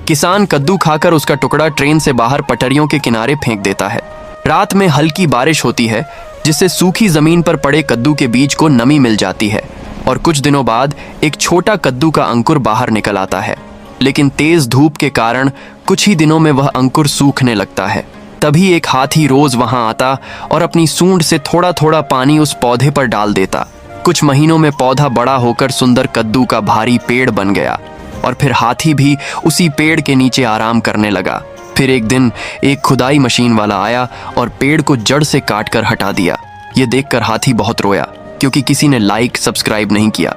किसान कद्दू खाकर उसका टुकड़ा ट्रेन से बाहर पटरियों के किनारे फेंक देता है। रात में हल्की बारिश होती है, जिससे सूखी जमीन पर पड़े कद्दू के बीज को नमी मिल जाती है और कुछ दिनों बाद एक छोटा कद्दू का अंकुर बाहर निकल आता है। लेकिन तेज धूप के कारण कुछ ही दिनों में वह अंकुर सूखने लगता है। तभी एक हाथी रोज वहां आता और अपनी सूंड से थोड़ा थोड़ा पानी उस पौधे पर डाल देता। कुछ महीनों में पौधा बड़ा होकर सुंदर कद्दू का भारी पेड़ बन गया और फिर हाथी भी उसी पेड़ के नीचे आराम करने लगा। फिर एक दिन एक खुदाई मशीन वाला आया और पेड़ को जड़ से काट कर हटा दिया। ये देखकर हाथी बहुत रोया, क्योंकि किसी ने लाइक सब्सक्राइब नहीं किया।